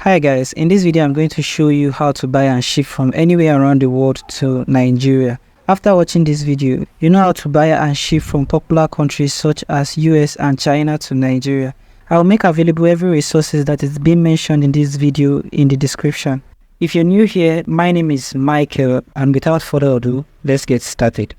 Hi guys, in this video I'm going to show you how to buy and ship from anywhere around the world to Nigeria. After watching this video, you know how to buy and ship from popular countries such as US and China to Nigeria. I will make available every resources that is being mentioned in this video in the description. If you're new here, my name is Michael, and without further ado, let's get started.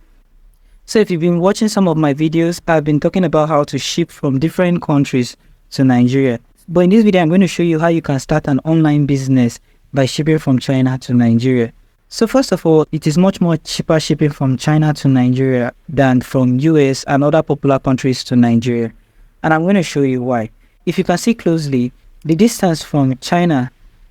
So if you've been watching some of my videos, I've been talking about how to ship from different countries to Nigeria. But in this video, I'm going to show you how you can start an online business by shipping from China to Nigeria. So first of all, it is much more cheaper shipping from China to Nigeria than from US and other popular countries to Nigeria. And I'm going to show you why. If you can see closely, the distance from China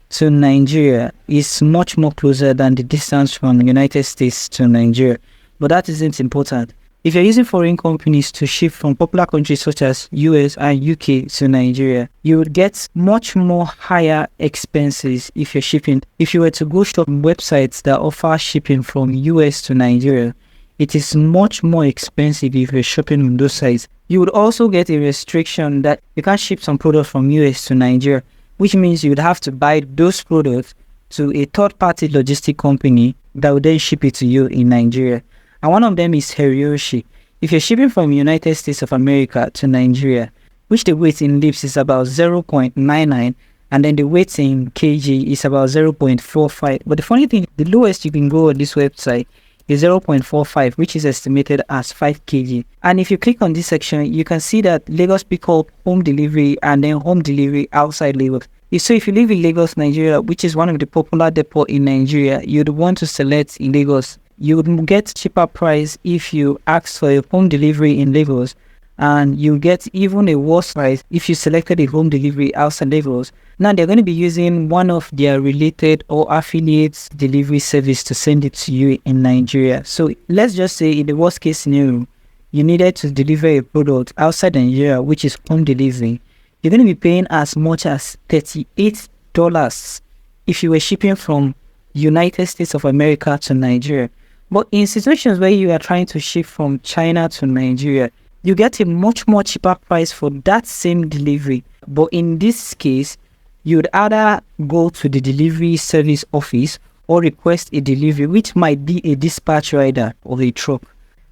to Nigeria is much more closer than the distance from the United States to Nigeria. But that isn't important. If you're using foreign companies to ship from popular countries such as US and UK to Nigeria, you would get much more higher expenses if you're shipping. If you were to go shop websites that offer shipping from US to Nigeria, it is much more expensive if you're shopping on those sites. You would also get a restriction that you can't ship some products from US to Nigeria, which means you would have to buy those products to a third-party logistic company that would then ship it to you in Nigeria. And one of them is Hiroshi. If you're shipping from United States of America to Nigeria, which the weight in lips is about 0.99, and then the weight in kg is about 0.45. But the funny thing, the lowest you can go on this website is 0.45, which is estimated as 5 kg. And if you click on this section, you can see that Lagos pick up home delivery and then home delivery outside Lagos. So if you live in Lagos, Nigeria, which is one of the popular depots in Nigeria, you'd want to select in Lagos. You would get cheaper price if you ask for a home delivery in Lagos, and you get even a worse price if you selected a home delivery outside Lagos. Now they're going to be using one of their related or affiliates delivery service to send it to you in Nigeria. So let's just say in the worst case scenario, you needed to deliver a product outside Nigeria, which is home delivery. You're going to be paying as much as $38 if you were shipping from United States of America to Nigeria. But in situations where you are trying to ship from China to Nigeria, you get a much more cheaper price for that same delivery. But in this case, you'd either go to the delivery service office or request a delivery, which might be a dispatch rider or a truck.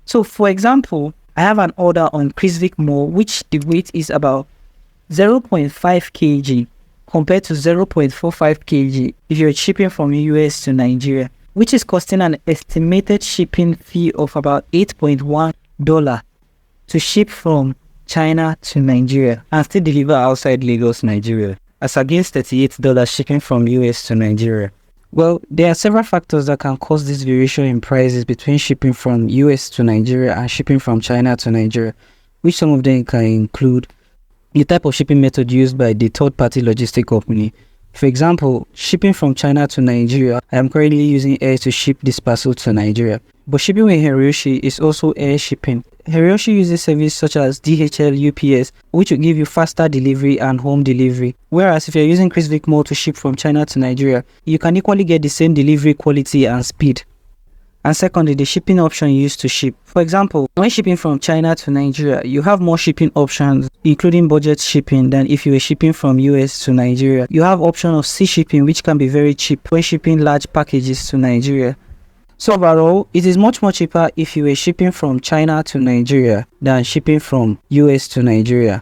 So for example, I have an order on Criswick Mall, which the weight is about 0.5 kg compared to 0.45 kg if you're shipping from US to Nigeria, which is costing an estimated shipping fee of about $8.1 to ship from China to Nigeria and still deliver outside Lagos, Nigeria, as against $38 shipping from US to Nigeria. Well, there are several factors that can cause this variation in prices between shipping from US to Nigeria and shipping from China to Nigeria, which some of them can include the type of shipping method used by the third-party logistic company. For example, shipping from China to Nigeria, I am currently using air to ship this parcel to Nigeria. But shipping with Hiroshi is also air shipping. Hiroshi uses services such as DHL, UPS, which will give you faster delivery and home delivery. Whereas if you're using Criswick Mall to ship from China to Nigeria, you can equally get the same delivery quality and speed. And secondly, the shipping option used to ship. For example, when shipping from China to Nigeria, you have more shipping options, including budget shipping, than if you were shipping from US to Nigeria. You have option of sea shipping, which can be very cheap when shipping large packages to Nigeria. So overall, it is much more cheaper if you were shipping from China to Nigeria than shipping from US to Nigeria.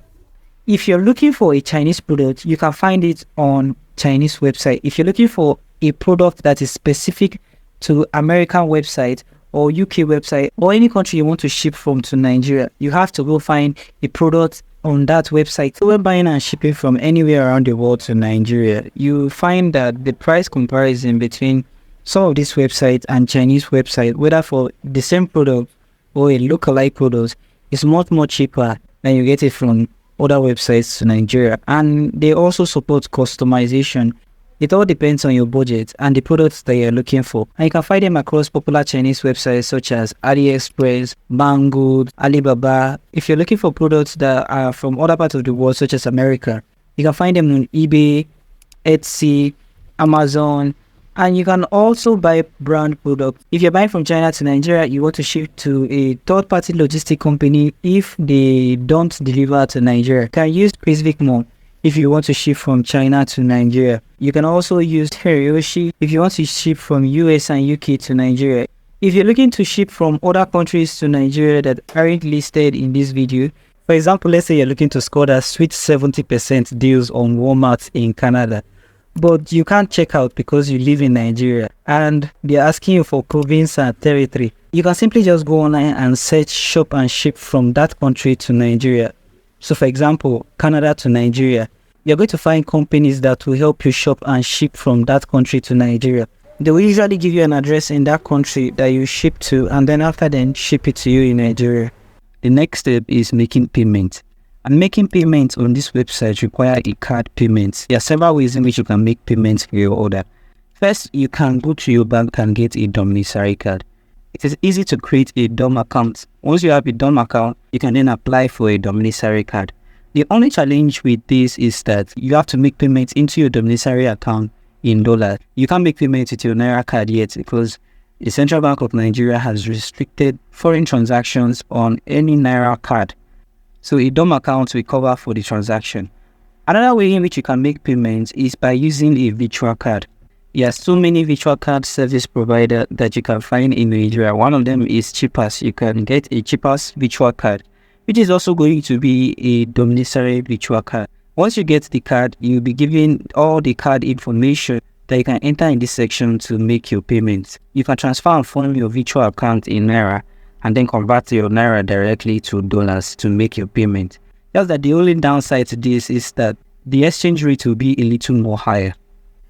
If you're looking for a Chinese product, you can find it on Chinese website. If you're looking for a product that is specific to American website or UK website or any country you want to ship from to Nigeria, you have to go find a product on that website. So when buying and shipping from anywhere around the world to Nigeria, you find that the price comparison between some of these websites and Chinese website, whether for the same product or a lookalike product, is much more cheaper than you get it from other websites to Nigeria. And they also support customization. It all depends on your budget and the products that you're looking for. And you can find them across popular Chinese websites such as AliExpress, Banggood, Alibaba. If you're looking for products that are from other parts of the world such as America, you can find them on eBay, Etsy, Amazon, and you can also buy brand products. If you're buying from China to Nigeria, you want to ship to a third-party logistic company. If they don't deliver to Nigeria, you can use Criswick Mall. if you want to ship from China to Nigeria. You can also use Hiroshi if you want to ship from US and UK to Nigeria. If you're looking to ship from other countries to Nigeria that aren't listed in this video, for example, let's say you're looking to score that sweet 70% deals on Walmart in Canada, but you can't check out because you live in Nigeria and they're asking you for province and territory. You can simply just go online and search shop and ship from that country to Nigeria. So for example, Canada to Nigeria, you're going to find companies that will help you shop and ship from that country to Nigeria. They will usually give you an address in that country that you ship to, and then after then ship it to you in Nigeria. The next step is making payment. And making payments on this website require a card payment. There are several ways in which you can make payments for your order. First, you can go to your bank and get a domiciliary card. It is easy to create a DOM account. Once you have a DOM account, you can then apply for a domiciliary card. The only challenge with this is that you have to make payments into your domiciliary account in dollars. You can't make payments with your Naira card yet because the Central Bank of Nigeria has restricted foreign transactions on any Naira card. So a DOM account will cover for the transaction. Another way in which you can make payments is by using a virtual card. There are so many virtual card service providers that you can find in Nigeria. One of them is Cheapest. You can get a Cheapest virtual card, which is also going to be a domiciliary virtual card. Once you get the card, you'll be given all the card information that you can enter in this section to make your payments. You can transfer and fund your virtual account in Naira and then convert your Naira directly to dollars to make your payment. Just that the only downside to this is that the exchange rate will be a little more higher.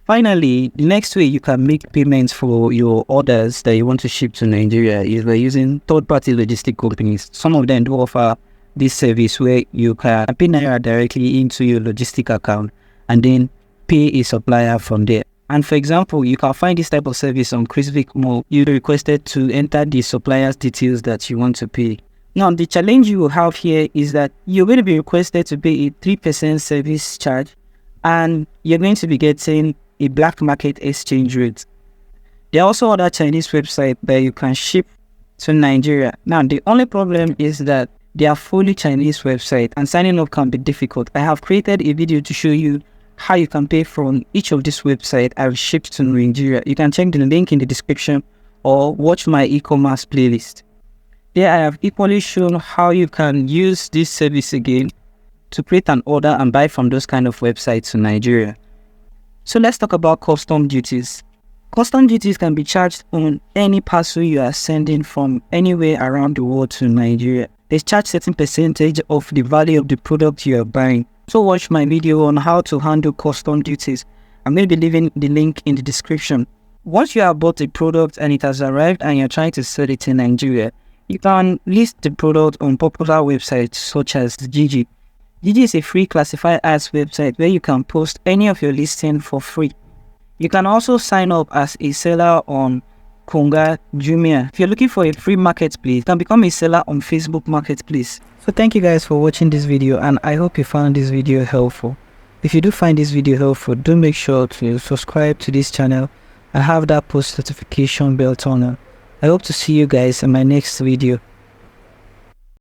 Finally, the next way you can make payments for your orders that you want to ship to Nigeria is by using third-party logistic companies. Some of them do offer this service where you can pay Naira directly into your logistic account and then pay a supplier from there. And for example, you can find this type of service on Chrisvic Mall. You're requested to enter the supplier's details that you want to pay. Now, the challenge you will have here is that you're going to be requested to pay a 3% service charge and you're going to be getting a black market exchange rate. There are also other Chinese websites that you can ship to Nigeria. Now, the only problem is that they are fully Chinese websites and signing up can be difficult. I have created a video to show you how you can pay from each of these websites and ship to Nigeria. You can check the link in the description or watch my e-commerce playlist. There I have equally shown how you can use this service again to create an order and buy from those kind of websites to Nigeria. So let's talk about custom duties. Custom duties can be charged on any parcel you are sending from anywhere around the world to Nigeria. They charge certain percentage of the value of the product you are buying. So watch my video on how to handle custom duties. I'm going to be leaving the link in the description. Once you have bought a product and it has arrived and you're trying to sell it in Nigeria, you can list the product on popular websites such as Gigi. Gigi is a free classified ads website where you can post any of your listing for free. You can also sign up as a seller on Konga, Jumia. If you're looking for a free marketplace, you can become a seller on Facebook Marketplace. So thank you guys for watching this video and I hope you found this video helpful. If you do find this video helpful, do make sure to subscribe to this channel and have that post notification bell on. I hope to see you guys in my next video.